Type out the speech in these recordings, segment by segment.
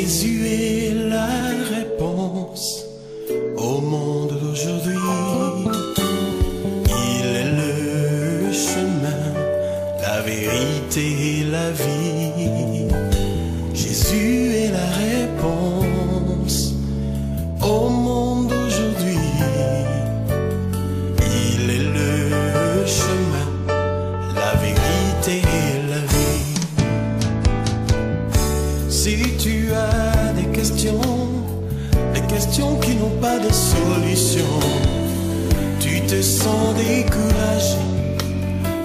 Jésus est la réponse au monde d'aujourd'hui. Il est le chemin, la vérité et la vie. Jésus est la réponse au monde d'aujourd'hui. Il est le chemin, la vérité et la vie. Si tu as des questions qui n'ont pas de solution, tu te sens découragé,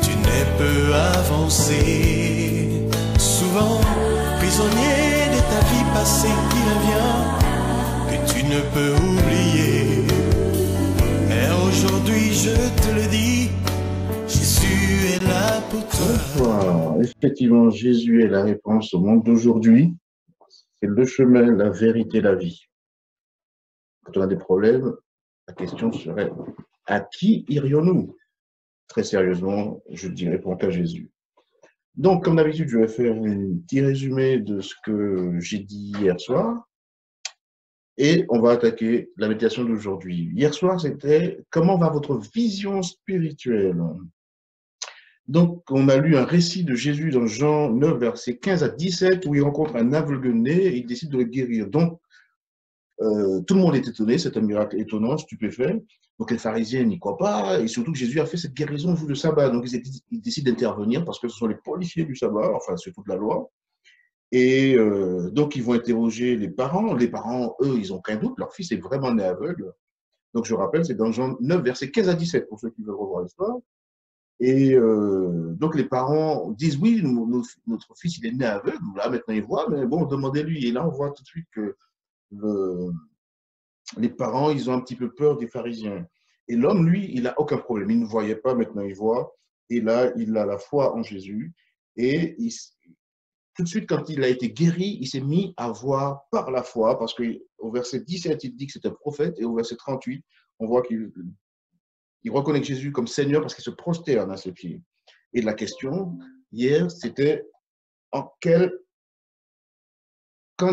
tu ne peux avancer. Souvent, prisonnier de ta vie passée qui revient, que tu ne peux oublier. Mais aujourd'hui, je te le dis, Jésus est là pour toi. Bonsoir. Effectivement, Jésus est la réponse au monde d'aujourd'hui. C'est le chemin, la vérité, la vie. Quand on a des problèmes, la question serait, à qui irions-nous? Très sérieusement, je dirais pour qu'à Jésus. Donc, comme d'habitude, je vais faire un petit résumé de ce que j'ai dit hier soir. Et on va attaquer la méditation d'aujourd'hui. Hier soir, c'était « Comment va votre vision spirituelle ?» Donc, on a lu un récit de Jésus dans Jean 9, versets 15 à 17, où il rencontre un aveugle-né et il décide de le guérir. Donc, tout le monde est étonné, c'est un miracle étonnant, stupéfait. Donc, les pharisiens n'y croient pas, et surtout que Jésus a fait cette guérison le jour du sabbat. Donc, ils décident d'intervenir parce que ce sont les policiers du sabbat, enfin, c'est toute la loi. Et donc, ils vont interroger les parents. Les parents, eux, ils n'ont qu'un doute, leur fils est vraiment né aveugle. Donc, je rappelle, c'est dans Jean 9, versets 15 à 17, pour ceux qui veulent revoir l'histoire. Et donc, les parents disent, oui, notre fils, il est né aveugle, là, maintenant, il voit, mais bon, demandez-lui. Et là, on voit tout de suite que les parents, ils ont un petit peu peur des pharisiens. Et l'homme, lui, il n'a aucun problème. Il ne voyait pas, maintenant, il voit. Et là, il a la foi en Jésus. Et tout de suite, quand il a été guéri, il s'est mis à voir par la foi, parce qu'au verset 17, il dit que c'est un prophète, et au verset 38, on voit qu'il reconnaît Jésus comme Seigneur parce qu'il se prosterne à ses pieds. Et la question, hier, c'était qu'en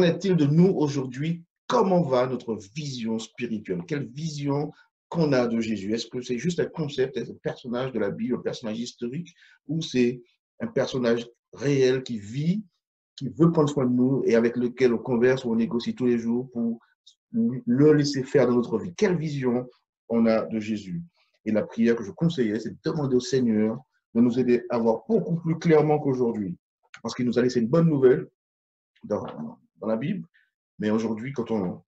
est-il de nous aujourd'hui? Comment va notre vision spirituelle? Quelle vision qu'on a de Jésus? Est-ce que c'est juste un concept, un personnage de la Bible, un personnage historique, ou c'est un personnage réel qui vit, qui veut prendre soin de nous et avec lequel on converse ou on négocie tous les jours pour le laisser faire dans notre vie? Quelle vision on a de Jésus? Et la prière que je conseillais, c'est de demander au Seigneur de nous aider à voir beaucoup plus clairement qu'aujourd'hui. Parce qu'il nous a laissé une bonne nouvelle dans la Bible. Mais aujourd'hui, quand on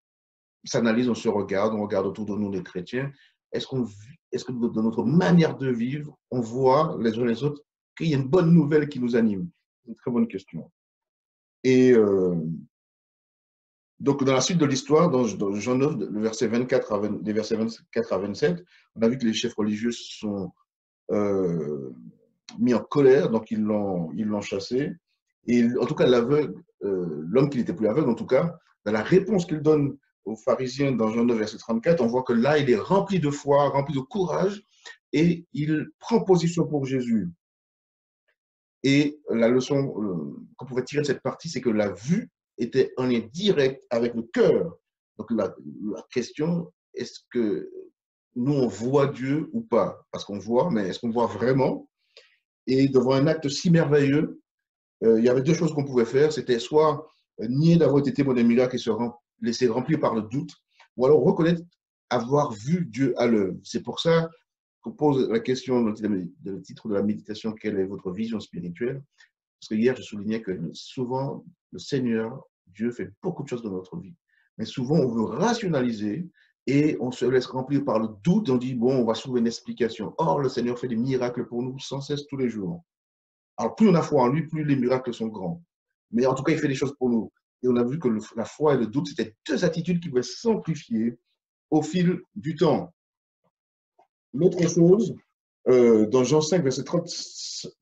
s'analyse, on se regarde, on regarde autour de nous les chrétiens, est-ce que dans notre manière de vivre, on voit les uns les autres qu'il y a une bonne nouvelle qui nous anime? C'est une très bonne question. Et donc, dans la suite de l'histoire, dans Jean 9, des versets 24 à 27, on a vu que les chefs religieux sont mis en colère, donc ils l'ont chassé. Et en tout cas, l'aveugle, l'homme qui n'était plus aveugle, en tout cas, dans la réponse qu'il donne aux pharisiens dans Jean 9, verset 34, on voit que là, il est rempli de foi, rempli de courage, et il prend position pour Jésus. Et la leçon qu'on pouvait tirer de cette partie, c'est que la vue était en lien direct avec le cœur. Donc la question, est-ce que nous, on voit Dieu ou pas? Parce qu'on voit, mais est-ce qu'on voit vraiment? Et devant un acte si merveilleux, il y avait deux choses qu'on pouvait faire. C'était soit nier d'avoir été témoin d'un miracle et se laisser remplir par le doute, ou alors reconnaître avoir vu Dieu à l'œuvre. C'est pour ça qu'on pose la question dans le titre de la méditation, quelle est votre vision spirituelle? Parce que hier, je soulignais que souvent, le Seigneur, Dieu, fait beaucoup de choses dans notre vie. Mais souvent, on veut rationaliser et on se laisse remplir par le doute. On dit, bon, on va trouver une explication. Or, le Seigneur fait des miracles pour nous sans cesse tous les jours. Alors, plus on a foi en lui, plus les miracles sont grands. Mais en tout cas, il fait des choses pour nous. Et on a vu que la foi et le doute, c'était deux attitudes qui pouvaient s'amplifier au fil du temps. L'autre chose, dans Jean 5,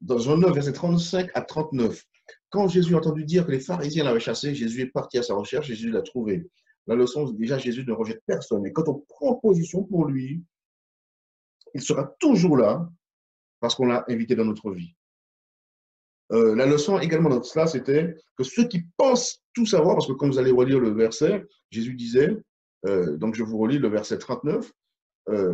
dans Jean 9, verset 35 à 39, quand Jésus a entendu dire que les pharisiens l'avaient chassé, Jésus est parti à sa recherche et Jésus l'a trouvé. La leçon, déjà, Jésus ne rejette personne. Et quand on prend position pour lui, il sera toujours là parce qu'on l'a invité dans notre vie. La leçon également dans cela, c'était que ceux qui pensent tout savoir, parce que quand vous allez relire le verset, Jésus disait, donc je vous relis le verset 39,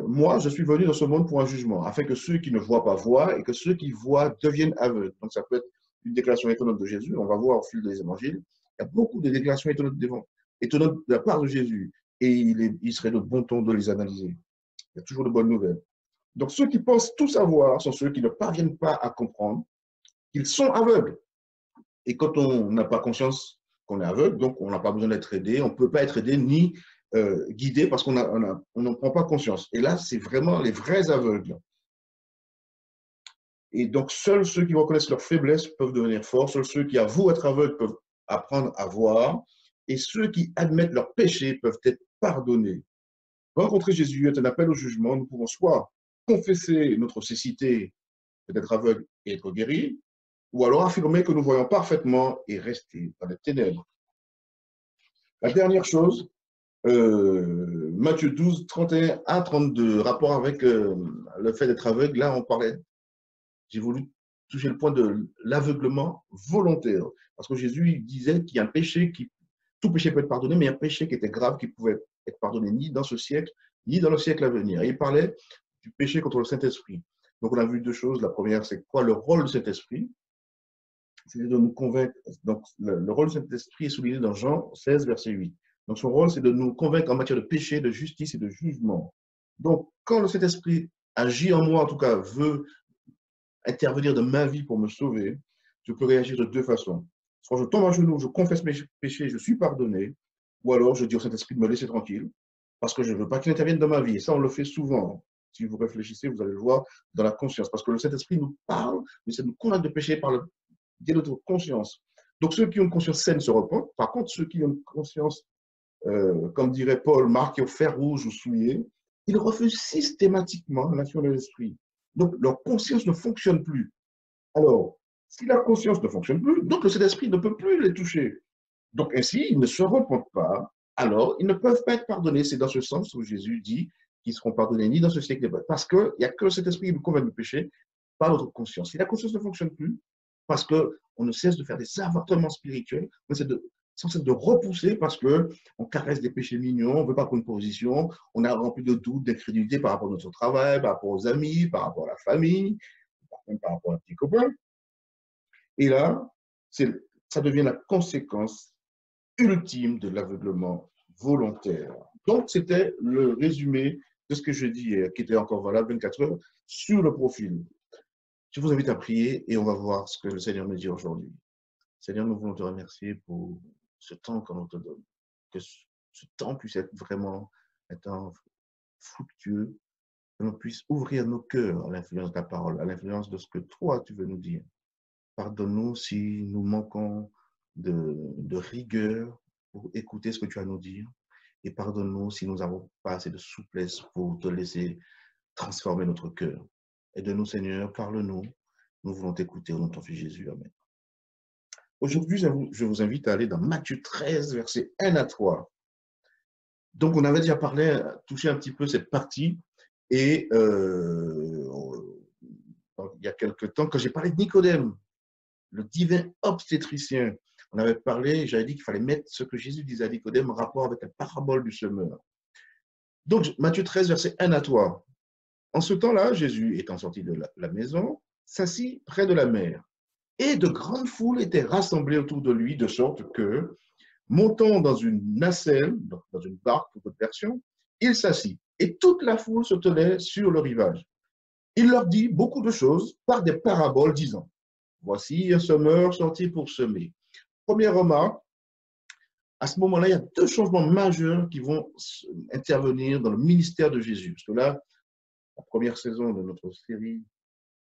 moi, je suis venu dans ce monde pour un jugement, afin que ceux qui ne voient pas voient et que ceux qui voient deviennent aveugles. Donc, ça peut être une déclaration étonnante de Jésus. On va voir au fil des évangiles. Il y a beaucoup de déclarations étonnantes de la part de Jésus. Et il serait de bon ton de les analyser. Il y a toujours de bonnes nouvelles. Donc, ceux qui pensent tout savoir sont ceux qui ne parviennent pas à comprendre qu'ils sont aveugles. Et quand on n'a pas conscience qu'on est aveugle, donc on n'a pas besoin d'être aidé, on ne peut pas être aidé ni guidé parce qu'on n'en prend pas conscience. Et là, c'est vraiment les vrais aveugles. Et donc, seuls ceux qui reconnaissent leur faiblesse peuvent devenir forts, seuls ceux qui avouent être aveugles peuvent apprendre à voir, et ceux qui admettent leurs péchés peuvent être pardonnés. Rencontrer Jésus est un appel au jugement. Nous pouvons soit confesser notre cécité d'être aveugle et être guéri, ou alors affirmer que nous voyons parfaitement et rester dans les ténèbres. La dernière chose, Matthieu 12, 31 à 32, rapport avec le fait d'être aveugle, là on parlait, j'ai voulu toucher le point de l'aveuglement volontaire, parce que Jésus disait qu'il y a un péché tout péché peut être pardonné, mais il y a un péché qui était grave, qui pouvait être pardonné ni dans ce siècle, ni dans le siècle à venir. Et il parlait du péché contre le Saint-Esprit. Donc on a vu deux choses. La première, c'est quoi le rôle du Saint-Esprit? C'est de nous convaincre. Donc le rôle du Saint-Esprit est souligné dans Jean 16, verset 8. Donc son rôle, c'est de nous convaincre en matière de péché, de justice et de jugement. Donc quand le Saint-Esprit agit en moi, en tout cas veut intervenir dans ma vie pour me sauver, je peux réagir de deux façons. Soit je tombe à genoux, je confesse mes péchés, je suis pardonné, ou alors je dis au Saint-Esprit de me laisser tranquille, parce que je ne veux pas qu'il intervienne dans ma vie. Et ça, on le fait souvent. Si vous réfléchissez, vous allez le voir dans la conscience, parce que le Saint-Esprit nous parle, mais c'est nous convaincre de péché par le biais de notre conscience. Donc ceux qui ont une conscience saine se repentent. Par contre, ceux qui ont une conscience, comme dirait Paul, marquée au fer rouge ou souillée, ils refusent systématiquement l'action de l'esprit. Donc leur conscience ne fonctionne plus. Alors, si la conscience ne fonctionne plus, donc le Saint-Esprit ne peut plus les toucher. Donc ainsi, ils ne se repentent pas, alors ils ne peuvent pas être pardonnés. C'est dans ce sens où Jésus dit qu'ils seront pardonnés ni dans ce siècle, parce qu'il n'y a que cet esprit qui nous convainc du péché, par notre conscience. Si la conscience ne fonctionne plus, parce qu'on ne cesse de faire des avortements spirituels, on essaie sans cesse de repousser parce qu'on caresse des péchés mignons, on ne veut pas prendre une position, on a rempli de doutes, d'incrédulité par rapport à notre travail, par rapport aux amis, par rapport à la famille, par rapport à un petit copain. Et là, ça devient la conséquence ultime de l'aveuglement volontaire. Donc, c'était le résumé de ce que je dis hier, qui était encore valable 24 heures, sur le profil. Je vous invite à prier et on va voir ce que le Seigneur nous dit aujourd'hui. Seigneur, nous voulons te remercier pour ce temps qu'on te donne. Que ce temps puisse être vraiment un temps fructueux, que l'on puisse ouvrir nos cœurs à l'influence de ta parole, à l'influence de ce que toi, tu veux nous dire. Pardonne-nous si nous manquons de rigueur pour écouter ce que tu as à nous dire. Et pardonne-nous si nous n'avons pas assez de souplesse pour te laisser transformer notre cœur. Aide-nous, Seigneur, parle-nous. Nous voulons t'écouter au nom de ton Fils Jésus. Amen. Aujourd'hui, je vous invite à aller dans Matthieu 13, versets 1 à 3. Donc, on avait déjà touché un petit peu cette partie. Et il y a quelque temps, quand j'ai parlé de Nicodème, le divin obstétricien, on avait parlé, j'avais dit qu'il fallait mettre ce que Jésus disait à Nicodème en rapport avec la parabole du semeur. Donc, Matthieu 13, verset 1 à 3. En ce temps-là, Jésus, étant sorti de la maison, s'assit près de la mer. Et de grandes foules étaient rassemblées autour de lui, de sorte que, montant dans une nacelle, dans une barque pour votre version, il s'assit. Et toute la foule se tenait sur le rivage. Il leur dit beaucoup de choses par des paraboles, disant, voici un semeur sorti pour semer. Première remarque, à ce moment-là, il y a deux changements majeurs qui vont intervenir dans le ministère de Jésus. Parce que là, la première saison de notre série,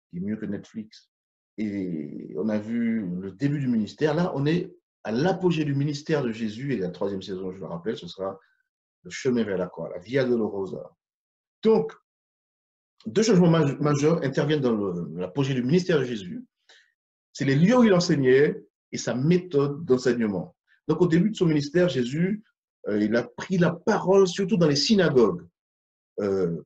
qui est mieux que Netflix, et on a vu le début du ministère. Là, on est à l'apogée du ministère de Jésus, et la troisième saison, je le rappelle, ce sera le chemin vers la croix, la Via Dolorosa. Donc, deux changements majeurs interviennent dans l'apogée du ministère de Jésus. C'est les lieux où il enseignait et sa méthode d'enseignement. Donc, au début de son ministère, Jésus, il a pris la parole, surtout dans les synagogues,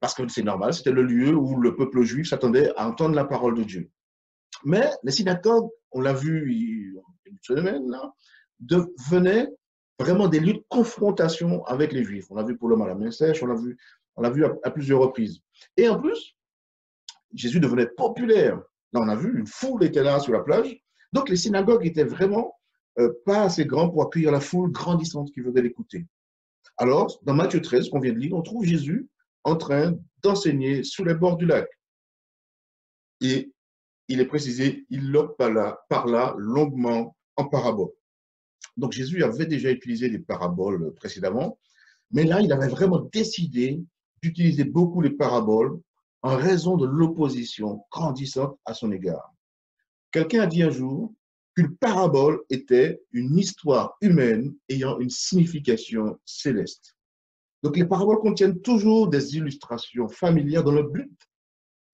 parce que c'est normal, c'était le lieu où le peuple juif s'attendait à entendre la parole de Dieu. Mais les synagogues, on l'a vu il y a une semaine, là, devenaient vraiment des lieux de confrontation avec les Juifs. On l'a vu pour l'homme à la main sèche, on l'a vu à plusieurs reprises. Et en plus, Jésus devenait populaire. Là, on a vu, une foule était là sur la plage. Donc, les synagogues étaient vraiment pas assez grands pour accueillir la foule grandissante qui venait l'écouter. Alors, dans Matthieu 13, qu'on vient de lire, on trouve Jésus en train d'enseigner sous les bords du lac. Et il est précisé, il leur parla longuement en parabole. Donc, Jésus avait déjà utilisé des paraboles précédemment, mais là, il avait vraiment décidé d'utiliser beaucoup les paraboles en raison de l'opposition grandissante à son égard. Quelqu'un a dit un jour qu'une parabole était une histoire humaine ayant une signification céleste. Donc, les paraboles contiennent toujours des illustrations familières dans le but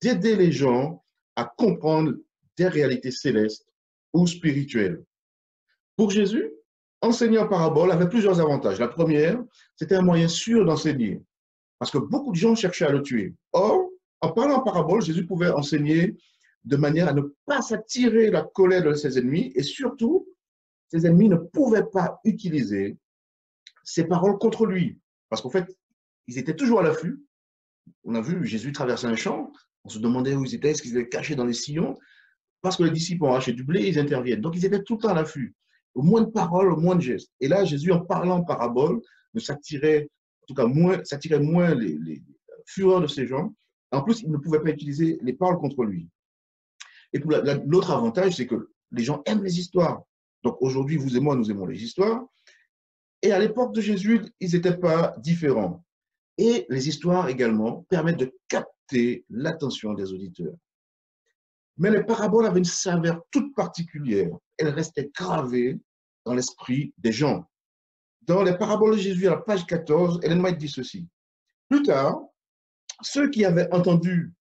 d'aider les gens à comprendre des réalités célestes ou spirituelles. Pour Jésus, enseigner en parabole avait plusieurs avantages. La première, c'était un moyen sûr d'enseigner, parce que beaucoup de gens cherchaient à le tuer. Or, en parlant en parabole, Jésus pouvait enseigner de manière à ne pas s'attirer la colère de ses ennemis, et surtout, ses ennemis ne pouvaient pas utiliser ses paroles contre lui, parce qu'en fait, ils étaient toujours à l'affût. On a vu Jésus traverser un champ, on se demandait où ils étaient, est-ce qu'ils étaient cachés dans les sillons, parce que les disciples ont arraché du blé, ils interviennent. Donc, ils étaient tout le temps à l'affût. Au moins de paroles, au moins de gestes. Et là, Jésus, en parlant en parabole, s'attirait moins les fureurs de ces gens. En plus, il ne pouvait pas utiliser les paroles contre lui. Et pour l'autre avantage, c'est que les gens aiment les histoires. Donc aujourd'hui, vous et moi, nous aimons les histoires. Et à l'époque de Jésus, ils n'étaient pas différents. Et les histoires également permettent de capter l'attention des auditeurs. Mais les paraboles avaient une saveur toute particulière. Elles restaient gravées dans l'esprit des gens. Dans les paraboles de Jésus, à la page 14, Ellen White dit ceci. Plus tard, ceux qui avaient entendu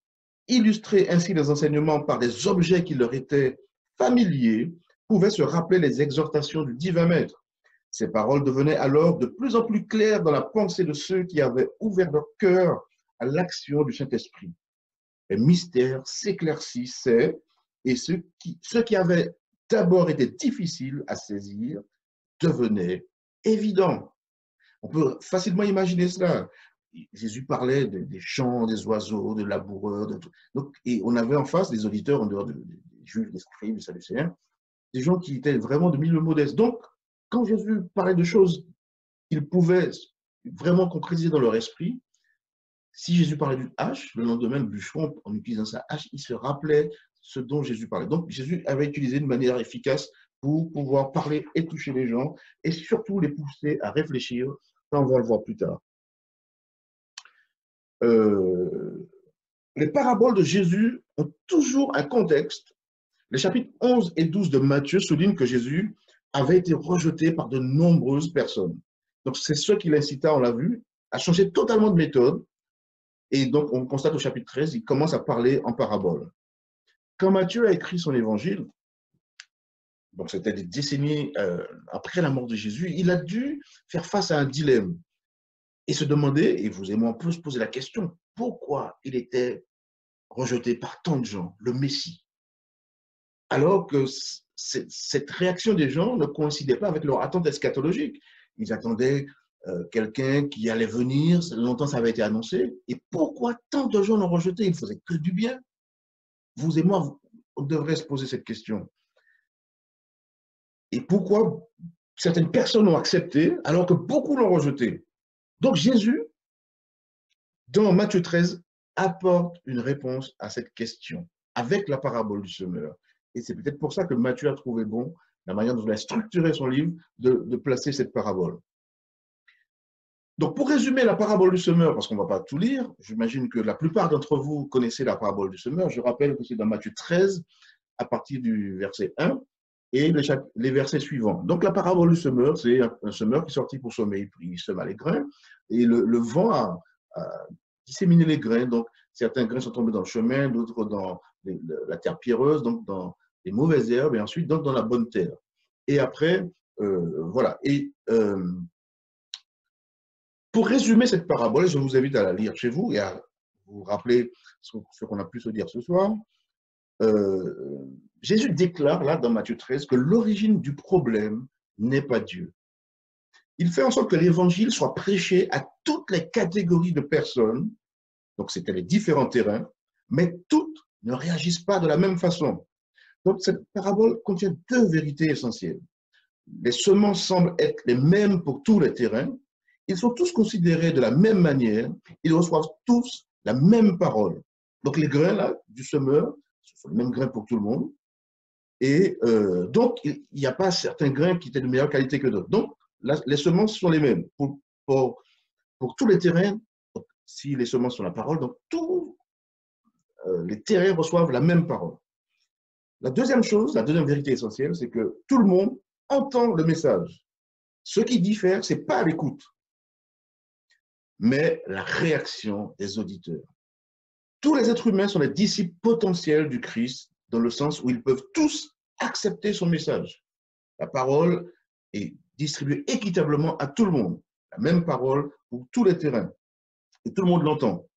illustrer ainsi les enseignements par des objets qui leur étaient familiers pouvaient se rappeler les exhortations du divin maître. Ces paroles devenaient alors de plus en plus claires dans la pensée de ceux qui avaient ouvert leur cœur à l'action du Saint-Esprit. Les mystères s'éclaircissaient et ce qui avait d'abord été difficile à saisir devenait évident. On peut facilement imaginer cela. Jésus parlait des champs, des oiseaux, de laboureurs. Donc, et on avait en face des auditeurs, en dehors des juifs, des scribes, des sadducéens, des gens qui étaient vraiment de milieu modeste. Donc, quand Jésus parlait de choses qu'ils pouvaient vraiment concrétiser dans leur esprit, si Jésus parlait d'une hache, le lendemain, le bûcheron, en utilisant sa hache, il se rappelait ce dont Jésus parlait. Donc, Jésus avait utilisé une manière efficace pour pouvoir parler et toucher les gens, et surtout les pousser à réfléchir. Ça, on va le voir plus tard. Les paraboles de Jésus ont toujours un contexte. Les chapitres 11 et 12 de Matthieu soulignent que Jésus avait été rejeté par de nombreuses personnes. Donc, c'est ce qui l'incita, on l'a vu, à changer totalement de méthode. Et donc, on constate au chapitre 13, il commence à parler en parabole. Quand Matthieu a écrit son évangile, donc c'était des décennies après la mort de Jésus, il a dû faire face à un dilemme et se demander, et vous et moi on peut se poser la question, pourquoi il était rejeté par tant de gens, le Messie, alors que cette réaction des gens ne coïncidait pas avec leur attente eschatologique. Ils attendaient quelqu'un qui allait venir, longtemps ça avait été annoncé, et pourquoi tant de gens l'ont rejeté? Il ne faisait que du bien. Vous et moi, on devrait se poser cette question. Et pourquoi certaines personnes l'ont accepté alors que beaucoup l'ont rejeté? Donc Jésus, dans Matthieu 13, apporte une réponse à cette question avec la parabole du semeur. Et c'est peut-être pour ça que Matthieu a trouvé bon, la manière dont il a structuré son livre, de placer cette parabole. Donc pour résumer la parabole du semeur, parce qu'on ne va pas tout lire, j'imagine que la plupart d'entre vous connaissez la parabole du semeur. Je rappelle que c'est dans Matthieu 13, à partir du verset 1, et les versets suivants. Donc la parabole du semeur, c'est un semeur qui est sorti pour semer, il sema les grains, et le vent a disséminé les grains. Donc certains grains sont tombés dans le chemin, d'autres dans la terre pierreuse, donc dans les mauvaises herbes, et ensuite donc dans la bonne terre. Et après, voilà. Et pour résumer cette parabole, je vous invite à la lire chez vous et à vous rappeler ce qu'on a pu se dire ce soir. Jésus déclare là dans Matthieu 13 que l'origine du problème n'est pas Dieu. Il fait en sorte que l'évangile soit prêché à toutes les catégories de personnes, donc c'était les différents terrains, mais toutes ne réagissent pas de la même façon. Donc cette parabole contient deux vérités essentielles. Les semences semblent être les mêmes pour tous les terrains, ils sont tous considérés de la même manière, ils reçoivent tous la même parole. Donc les grains là, du semeur, ce sont les mêmes grains pour tout le monde, et donc il n'y a pas certains grains qui étaient de meilleure qualité que d'autres. Donc les semences sont les mêmes pour tous les terrains. Donc, si les semences sont la parole, donc tous les terrains reçoivent la même parole. La deuxième chose, la deuxième vérité essentielle, c'est que tout le monde entend le message. Ce qui diffère, ce n'est pas l'écoute, mais la réaction des auditeurs. Tous les êtres humains sont les disciples potentiels du Christ, dans le sens où ils peuvent tous accepter son message. La parole est distribuée équitablement à tout le monde. La même parole pour tous les terrains. Et tout le monde l'entend.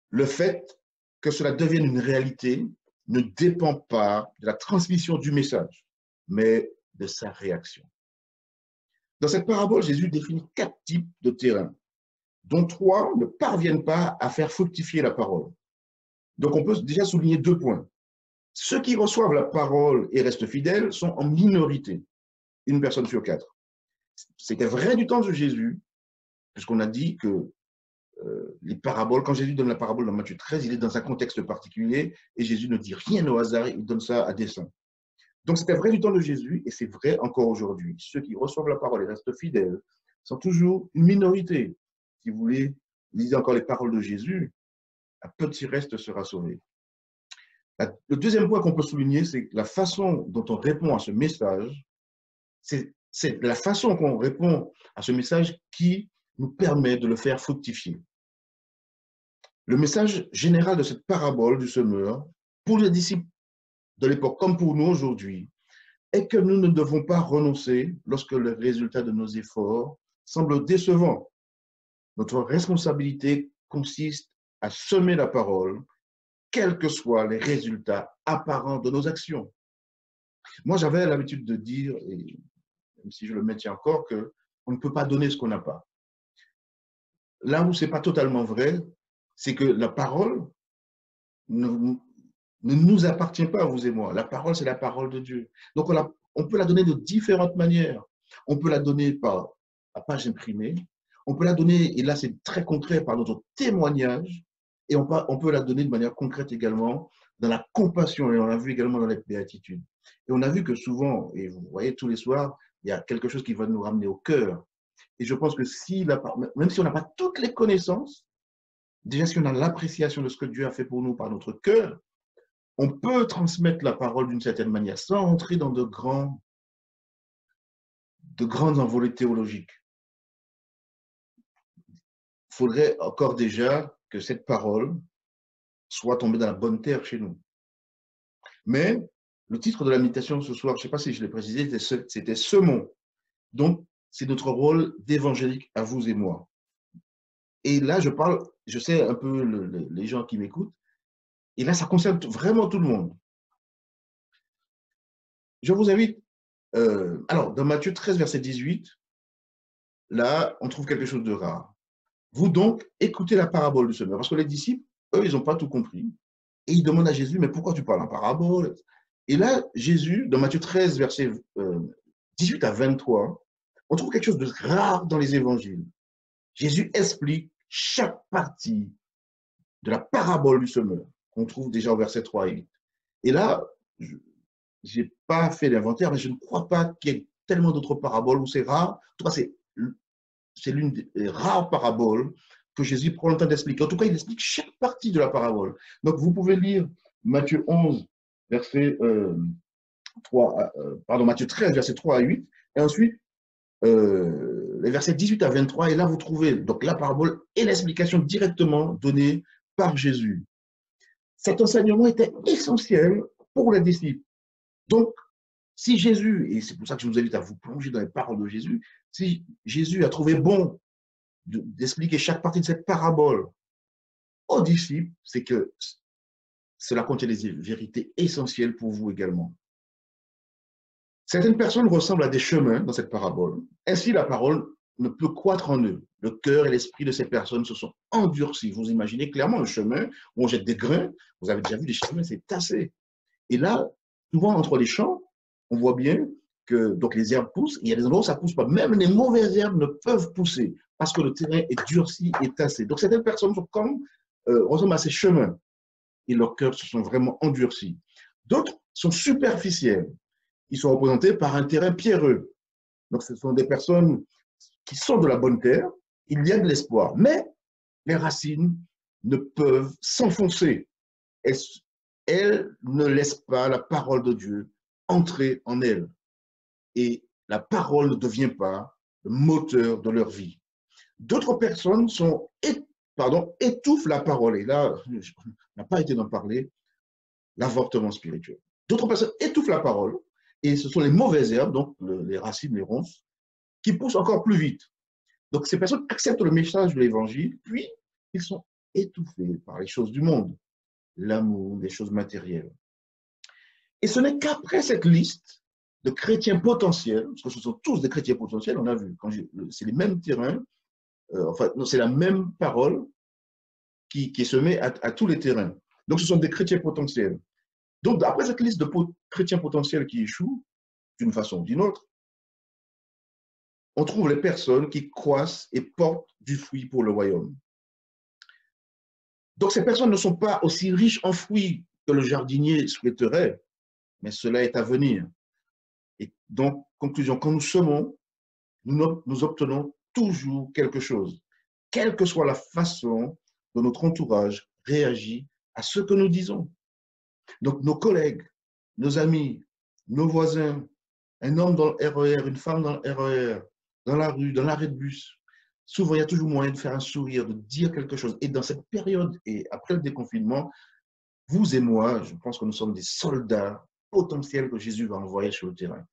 Le fait que cela devienne une réalité ne dépend pas de la transmission du message, mais de sa réaction. Dans cette parabole, Jésus définit 4 types de terrains, dont 3 ne parviennent pas à faire fructifier la parole. Donc on peut déjà souligner 2 points. Ceux qui reçoivent la parole et restent fidèles sont en minorité, 1 personne sur 4. C'était vrai du temps de Jésus, puisqu'on a dit que les paraboles, quand Jésus donne la parabole dans Matthieu 13, il est dans un contexte particulier et Jésus ne dit rien au hasard, il donne ça à dessein. Donc c'était vrai du temps de Jésus et c'est vrai encore aujourd'hui. Ceux qui reçoivent la parole et restent fidèles sont toujours une minorité. Si vous voulez, lisez encore les paroles de Jésus, un petit reste sera sauvé. Le deuxième point qu'on peut souligner, c'est la façon dont on répond à ce message. C'est la façon qu'on répond à ce message qui nous permet de le faire fructifier. Le message général de cette parabole du semeur, pour les disciples de l'époque comme pour nous aujourd'hui, est que nous ne devons pas renoncer lorsque le résultat de nos efforts semble décevant. Notre responsabilité consiste à semer la parole, quels que soient les résultats apparents de nos actions. Moi, j'avais l'habitude de dire, et même si je le maintiens encore, qu'on ne peut pas donner ce qu'on n'a pas. Là où ce n'est pas totalement vrai, c'est que la parole ne nous appartient pas, vous et moi. La parole, c'est la parole de Dieu. Donc, on peut la donner de différentes manières. On peut la donner par la page imprimée. On peut la donner, et là, c'est très concret, par notre témoignage. Et on peut la donner de manière concrète également dans la compassion. Et on l'a vu également dans les béatitudes. Et on a vu que souvent, et vous voyez tous les soirs, il y a quelque chose qui va nous ramener au cœur. Et je pense que même si on n'a pas toutes les connaissances, déjà si on a l'appréciation de ce que Dieu a fait pour nous par notre cœur, on peut transmettre la parole d'une certaine manière sans entrer dans de grandes envolées théologiques. Il faudrait encore déjà que cette parole soit tombée dans la bonne terre chez nous. Mais le titre de la méditation ce soir, je ne sais pas si je l'ai précisé, c'était Semons. Donc, c'est notre rôle d'évangélique à vous et moi. Et là, je sais un peu les gens qui m'écoutent, et là, ça concerne vraiment tout le monde. Je vous invite, alors, dans Matthieu 13, verset 18, là, on trouve quelque chose de rare. Vous donc, écoutez la parabole du semeur, parce que les disciples, eux, ils n'ont pas tout compris. Et ils demandent à Jésus, mais pourquoi tu parles en parabole? Et là, Jésus, dans Matthieu 13, verset 18 à 23, on trouve quelque chose de rare dans les évangiles. Jésus explique chaque partie de la parabole du semeur, qu'on trouve déjà au verset 3 et 8. Et là, je n'ai pas fait l'inventaire, mais je ne crois pas qu'il y ait tellement d'autres paraboles où c'est rare. En tout cas, c'est l'une des rares paraboles que Jésus prend le temps d'expliquer. En tout cas, il explique chaque partie de la parabole. Donc, vous pouvez lire Matthieu 11, verset 3, Matthieu 13, verset 3 à 8, et ensuite les versets 18 à 23, et là, vous trouvez donc la parabole et l'explication directement donnée par Jésus. Cet enseignement était essentiel pour les disciples. Donc, si Jésus, et c'est pour ça que je vous invite à vous plonger dans les paroles de Jésus, si Jésus a trouvé bon d'expliquer chaque partie de cette parabole aux disciples, c'est que cela contient des vérités essentielles pour vous également. Certaines personnes ressemblent à des chemins dans cette parabole. Ainsi, la parole ne peut croître en eux. Le cœur et l'esprit de ces personnes se sont endurcis. Vous imaginez clairement le chemin où on jette des grains. Vous avez déjà vu des chemins, c'est tassé. Et là, souvent entre les champs, on voit bien que donc les herbes poussent. Il y a des endroits où ça ne pousse pas. Même les mauvaises herbes ne peuvent pousser parce que le terrain est durci et tassé. Donc certaines personnes sont comme, ressemblent à ces chemins et leurs cœurs se sont vraiment endurcis. D'autres sont superficiels. Ils sont représentés par un terrain pierreux. Donc, ce sont des personnes qui sont de la bonne terre, il y a de l'espoir, mais les racines ne peuvent s'enfoncer. Elles ne laissent pas la parole de Dieu entrer en elles. Et la parole ne devient pas le moteur de leur vie. D'autres personnes étouffent la parole. Et là, on n'a pas été d'en parler, l'avortement spirituel. D'autres personnes étouffent la parole. Et ce sont les mauvaises herbes, donc les racines, les ronces, qui poussent encore plus vite. Donc ces personnes acceptent le message de l'évangile, puis ils sont étouffés par les choses du monde, l'amour, les choses matérielles. Et ce n'est qu'après cette liste de chrétiens potentiels, parce que ce sont tous des chrétiens potentiels, on a vu, c'est les mêmes terrains, c'est la même parole qui est semée à tous les terrains. Donc ce sont des chrétiens potentiels. Donc, après cette liste de chrétiens potentiels qui échouent, d'une façon ou d'une autre, on trouve les personnes qui croissent et portent du fruit pour le royaume. Donc, ces personnes ne sont pas aussi riches en fruits que le jardinier souhaiterait, mais cela est à venir. Et donc, conclusion, quand nous semons, nous obtenons toujours quelque chose, quelle que soit la façon dont notre entourage réagit à ce que nous disons. Donc, nos collègues, nos amis, nos voisins, un homme dans le RER, une femme dans le RER, dans la rue, dans l'arrêt de bus, souvent, il y a toujours moyen de faire un sourire, de dire quelque chose. Et dans cette période, et après le déconfinement, vous et moi, je pense que nous sommes des soldats potentiels que Jésus va envoyer sur le terrain.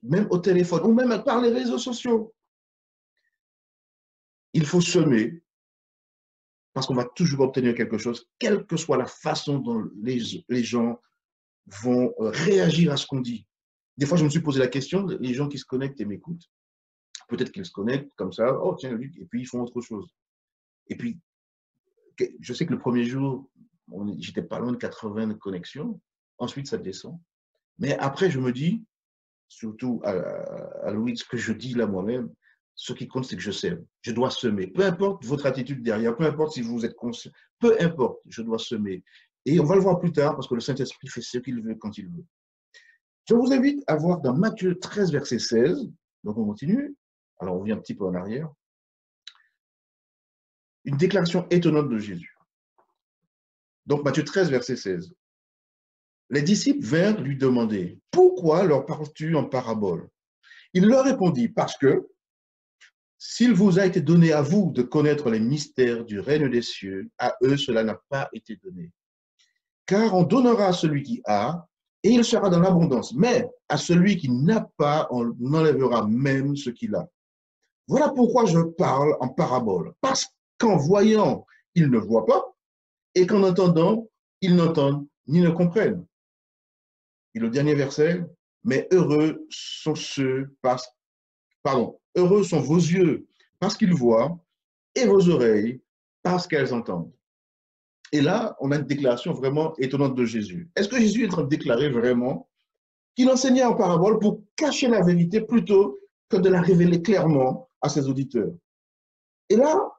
Même au téléphone, ou même par les réseaux sociaux. Il faut semer, parce qu'on va toujours obtenir quelque chose, quelle que soit la façon dont les gens vont réagir à ce qu'on dit. Des fois, je me suis posé la question, les gens qui se connectent et m'écoutent, peut-être qu'ils se connectent comme ça, oh tiens, lui, et puis ils font autre chose. Et puis, je sais que le premier jour, j'étais pas loin de 80 connexions, ensuite ça descend. Mais après, je me dis, surtout à Louis, ce que je dis là moi-même, ce qui compte, c'est que je sème. Je dois semer. Peu importe votre attitude derrière, peu importe si vous êtes conscient, peu importe, je dois semer. Et on va le voir plus tard parce que le Saint-Esprit fait ce qu'il veut quand il veut. Je vous invite à voir dans Matthieu 13, verset 16, donc on continue, alors on vient un petit peu en arrière, une déclaration étonnante de Jésus. Donc Matthieu 13, verset 16. Les disciples vinrent lui demander, « Pourquoi leur parles-tu en parabole ?» Il leur répondit, « Parce que s'il vous a été donné à vous de connaître les mystères du règne des cieux, à eux cela n'a pas été donné. Car on donnera à celui qui a, et il sera dans l'abondance. Mais à celui qui n'a pas, on enlèvera même ce qu'il a. Voilà pourquoi je parle en parabole. Parce qu'en voyant, ils ne voient pas, et qu'en entendant, ils n'entendent ni ne comprennent. » Et le dernier verset, « Mais heureux sont heureux sont vos yeux parce qu'ils voient, et vos oreilles parce qu'elles entendent. » Et là, on a une déclaration vraiment étonnante de Jésus. Est-ce que Jésus est en train de déclarer vraiment qu'il enseignait en parabole pour cacher la vérité plutôt que de la révéler clairement à ses auditeurs? Et là,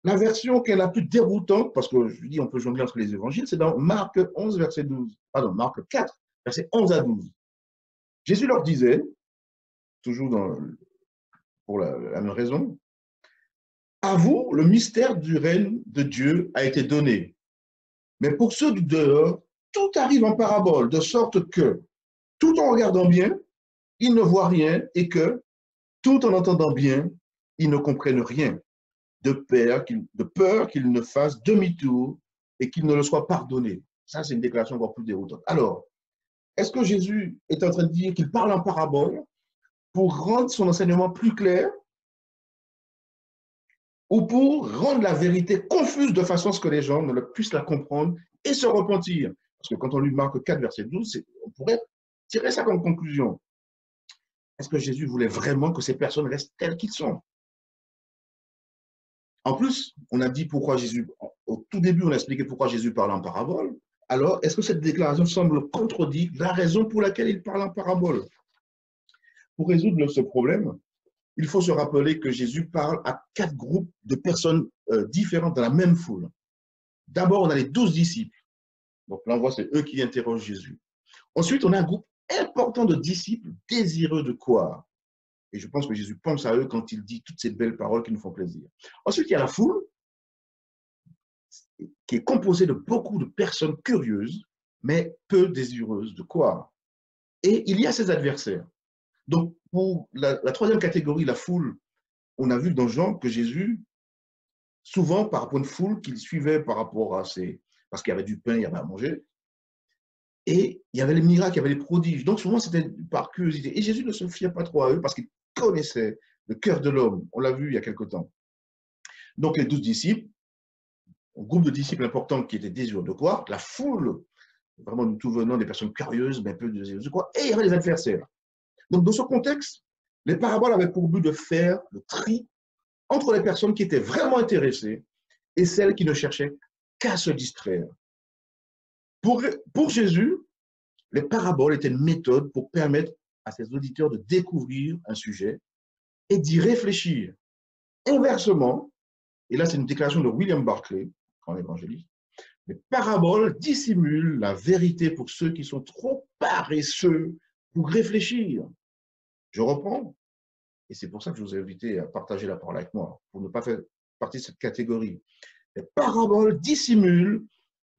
la version qui est la plus déroutante, parce que je dis on peut jongler entre les évangiles, c'est dans Marc 11, verset 12. Pardon, Marc 4, verset 11 à 12. Jésus leur disait, toujours pour la même raison, « À vous, le mystère du règne de Dieu a été donné. Mais pour ceux du dehors, tout arrive en parabole, de sorte que, tout en regardant bien, ils ne voient rien et que, tout en entendant bien, ils ne comprennent rien, de peur qu'ils ne fassent demi-tour et qu'ils ne le soient pardonnés. » Ça, c'est une déclaration encore plus déroutante. Alors, est-ce que Jésus est en train de dire qu'il parle en parabole pour rendre son enseignement plus clair ou pour rendre la vérité confuse de façon à ce que les gens ne puissent la comprendre et se repentir. Parce que quand on lit Marc 4, verset 12, on pourrait tirer ça comme conclusion. Est-ce que Jésus voulait vraiment que ces personnes restent telles qu'ils sont? En plus, on a dit pourquoi Jésus, au tout début, on a expliqué pourquoi Jésus parle en parabole. Alors, est-ce que cette déclaration semble contredire la raison pour laquelle il parle en parabole? Pour résoudre ce problème, il faut se rappeler que Jésus parle à 4 groupes de personnes différentes dans la même foule. D'abord, on a les 12 disciples. Donc là, on voit, c'est eux qui interrogent Jésus. Ensuite, on a un groupe important de disciples désireux de croire. Et je pense que Jésus pense à eux quand il dit toutes ces belles paroles qui nous font plaisir. Ensuite, il y a la foule qui est composée de beaucoup de personnes curieuses, mais peu désireuses de croire. Et il y a ses adversaires. Donc, pour la troisième catégorie, la foule, on a vu dans Jean que Jésus, souvent par rapport à une foule qu'il suivait par rapport à ses... Parce qu'il y avait du pain, il y avait à manger. Et il y avait les miracles, il y avait les prodiges. Donc, souvent, c'était par curiosité. Et Jésus ne se fiait pas trop à eux parce qu'il connaissait le cœur de l'homme. On l'a vu il y a quelque temps. Donc, les 12 disciples, un groupe de disciples importants qui étaient désireux de croire, la foule, vraiment nous tout venant des personnes curieuses, mais peu désireuses de croire, et il y avait les adversaires. Donc, dans ce contexte, les paraboles avaient pour but de faire le tri entre les personnes qui étaient vraiment intéressées et celles qui ne cherchaient qu'à se distraire. Pour Jésus, les paraboles étaient une méthode pour permettre à ses auditeurs de découvrir un sujet et d'y réfléchir. Inversement, et là c'est une déclaration de William Barclay, grand évangéliste, les paraboles dissimulent la vérité pour ceux qui sont trop paresseux pour réfléchir. Je reprends, et c'est pour ça que je vous ai invité à partager la parole avec moi, pour ne pas faire partie de cette catégorie. Les paraboles dissimulent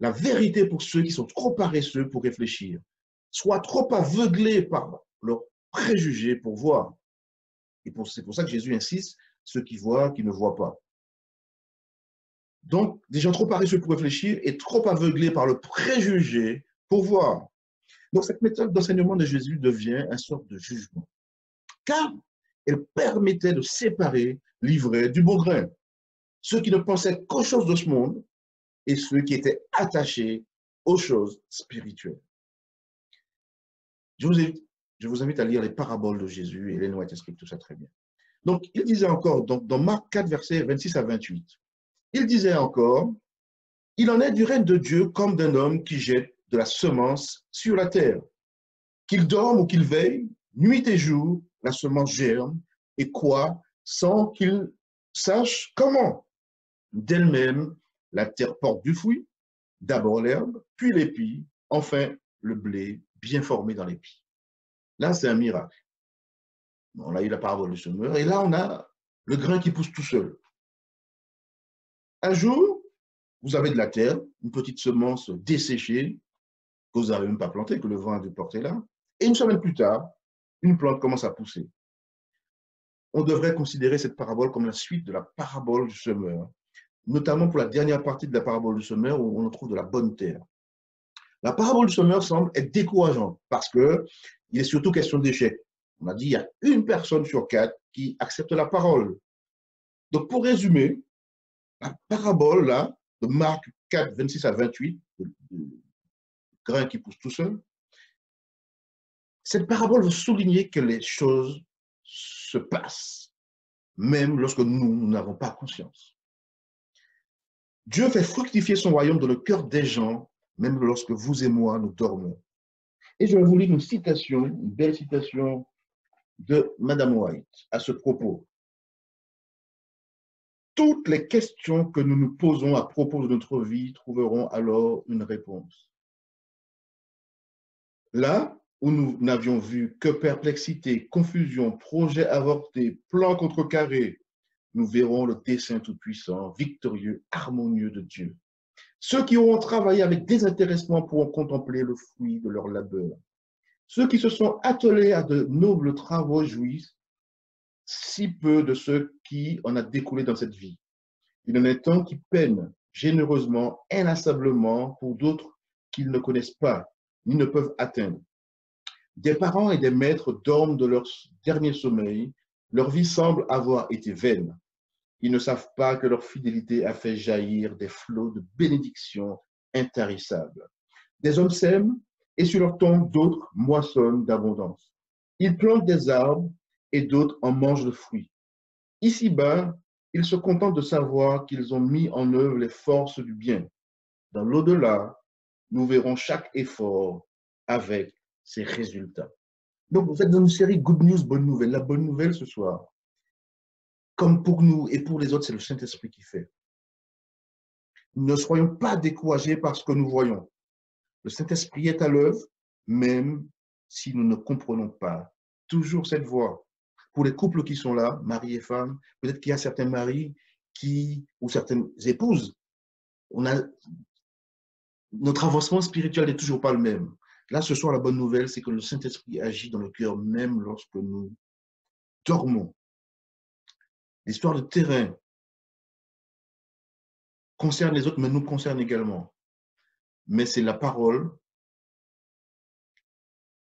la vérité pour ceux qui sont trop paresseux pour réfléchir, soit trop aveuglés par leurs préjugés pour voir. Et c'est pour ça que Jésus insiste, ceux qui voient, qui ne voient pas. Donc, des gens trop paresseux pour réfléchir et trop aveuglés par le préjugé pour voir. Donc, cette méthode d'enseignement de Jésus devient une sorte de jugement, car elle permettait de séparer l'ivraie du bon grain, ceux qui ne pensaient qu'aux choses de ce monde et ceux qui étaient attachés aux choses spirituelles. Je vous invite à lire les paraboles de Jésus, et Ellen White explique tout ça très bien. Donc, il disait encore, dans Marc 4, versets 26 à 28, il disait encore, « Il en est du règne de Dieu comme d'un homme qui jette de la semence sur la terre. Qu'il dorme ou qu'il veille, nuit et jour, la semence germe et croît sans qu'il sache comment. D'elle-même, la terre porte du fruit, d'abord l'herbe, puis l'épi, enfin le blé bien formé dans l'épi. » Là, c'est un miracle. On a eu la parabole du semeur, et là, on a le grain qui pousse tout seul. Un jour, vous avez de la terre, une petite semence desséchée, que vous n'avez même pas plantée, que le vent a déporté là, et une semaine plus tard, une plante commence à pousser. On devrait considérer cette parabole comme la suite de la parabole du semeur, notamment pour la dernière partie de la parabole du semeur où on trouve de la bonne terre. La parabole du semeur semble être décourageante parce qu'il est surtout question d'échec. On a dit qu'il y a une personne sur 4 qui accepte la parole. Donc, pour résumer, la parabole là, de Marc 4, 26 à 28, le grain qui pousse tout seul, cette parabole veut souligner que les choses se passent, même lorsque nous n'avons pas conscience. Dieu fait fructifier son royaume dans le cœur des gens, même lorsque vous et moi, nous dormons. Et je vais vous lire une citation, une belle citation de Madame White à ce propos. Toutes les questions que nous nous posons à propos de notre vie trouveront alors une réponse. Là où nous n'avions vu que perplexité, confusion, projets avortés, plans contrecarrés, nous verrons le dessein tout-puissant, victorieux, harmonieux de Dieu. Ceux qui auront travaillé avec désintéressement pourront contempler le fruit de leur labeur. Ceux qui se sont attelés à de nobles travaux jouissent si peu de ce qui en a découlé dans cette vie. Il en est un qui peinent généreusement, inlassablement pour d'autres qu'ils ne connaissent pas, ni ne peuvent atteindre. Des parents et des maîtres dorment de leur dernier sommeil, leur vie semble avoir été vaine. Ils ne savent pas que leur fidélité a fait jaillir des flots de bénédictions intarissable. Des hommes sèment et sur leur tombe, d'autres moissonnent d'abondance. Ils plantent des arbres et d'autres en mangent le fruit. Ici-bas, ils se contentent de savoir qu'ils ont mis en œuvre les forces du bien. Dans l'au-delà, nous verrons chaque effort avec ses résultats. Donc, vous êtes dans une série Good News, Bonne Nouvelle. La bonne nouvelle ce soir, comme pour nous et pour les autres, c'est le Saint-Esprit qui fait. Ne soyons pas découragés par ce que nous voyons. Le Saint-Esprit est à l'œuvre, même si nous ne comprenons pas toujours cette voix. Pour les couples qui sont là, mari et femme, peut-être qu'il y a certains maris ou certaines épouses, notre avancement spirituel n'est toujours pas le même. Là, ce soir, la bonne nouvelle, c'est que le Saint-Esprit agit dans le cœur même lorsque nous dormons. L'histoire de terrain concerne les autres, mais nous concerne également. Mais c'est la parole.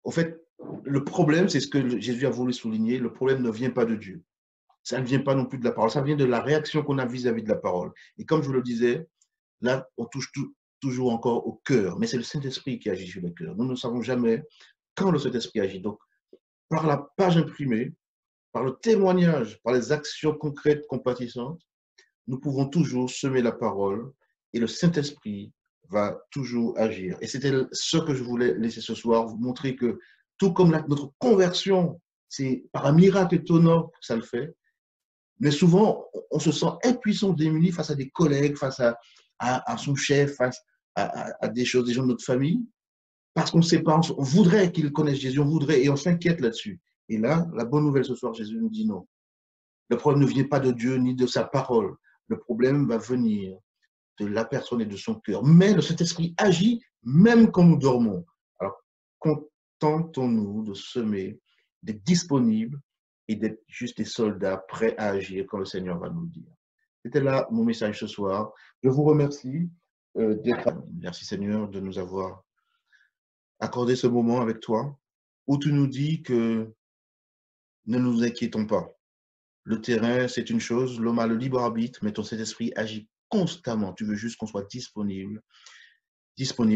En fait, le problème, c'est ce que Jésus a voulu souligner, le problème ne vient pas de Dieu. Ça ne vient pas non plus de la parole, ça vient de la réaction qu'on a vis-à-vis de la parole. Et comme je vous le disais, là, on touche toujours encore au cœur, mais c'est le Saint-Esprit qui agit sur le cœur. Nous ne savons jamais quand le Saint-Esprit agit. Donc, par la page imprimée, par le témoignage, par les actions concrètes, compatissantes, nous pouvons toujours semer la parole et le Saint-Esprit va toujours agir. Et c'était ce que je voulais laisser ce soir, vous montrer que tout comme notre conversion, c'est par un miracle étonnant que ça le fait, mais souvent, on se sent impuissant, démuni face à des collègues, face à son chef, face à des choses, des gens de notre famille, parce qu'on ne sait pas, on voudrait qu'ils connaissent Jésus, on voudrait, et on s'inquiète là-dessus. Et là, la bonne nouvelle ce soir, Jésus nous dit non. Le problème ne vient pas de Dieu ni de sa parole. Le problème va venir de la personne et de son cœur. Mais le Saint-Esprit agit même quand nous dormons. Alors, contentons-nous de semer, d'être disponibles et d'être juste des soldats prêts à agir quand le Seigneur va nous le dire. C'était là mon message ce soir. Je vous remercie d'être. Merci Seigneur de nous avoir accordé ce moment avec toi où tu nous dis que ne nous inquiétons pas. Le terrain, c'est une chose, l'homme a le libre arbitre, mais ton Saint-Esprit agit constamment. Tu veux juste qu'on soit disponible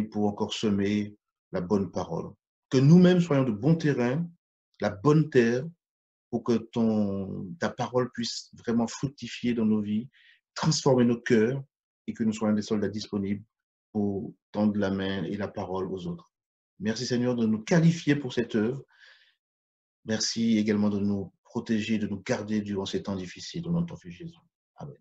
pour encore semer la bonne parole. Que nous-mêmes soyons de bons terrains, la bonne terre, pour que ta parole puisse vraiment fructifier dans nos vies, transformer nos cœurs et que nous soyons des soldats disponibles pour tendre la main et la parole aux autres. Merci Seigneur de nous qualifier pour cette œuvre. Merci également de nous protéger, de nous garder durant ces temps difficiles au nom de ton Fils Jésus. Amen.